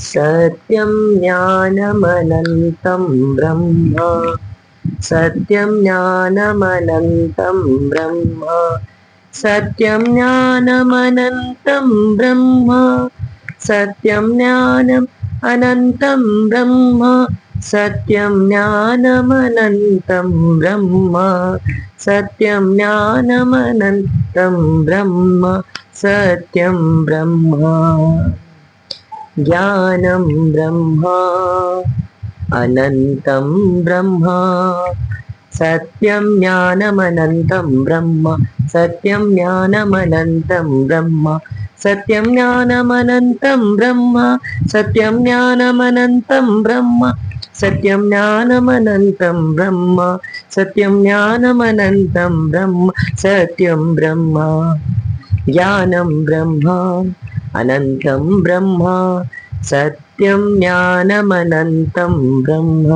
सत्यं ज्ञानमनन्तं ब्रह्म सत्यं ज्ञानमनन्तं ब्रह्म सत्यं ज्ञानमनन्तं ब्रह्म सत्यं ज्ञानम् अनन्तं ब्रह्म सत्यं ज्ञानमनन्तं ब्रह्म सत्यं ज्ञानमनन्तं ब्रह्म सत्यं ब्रह्म ज्ञानं ब्रह्मा अनन्तं ब्रह्म सत्यं ज्ञानमनन्तं ब्रह्म सत्यं ज्ञानमनन्तं ब्रह्म सत्यं ज्ञानमनन्तं ब्रह्म सत्यं ज्ञानमनन्तं ब्रह्म सत्यं ज्ञानमनन्तं ब्रह्म सत्यं ज्ञानमनन्तं ब्रह्म सत्यं ब्रह्म ज्ञानं ब्रह्म अनन्तं ब्रह्म सत्यं ज्ञानमनन्तं ब्रह्म।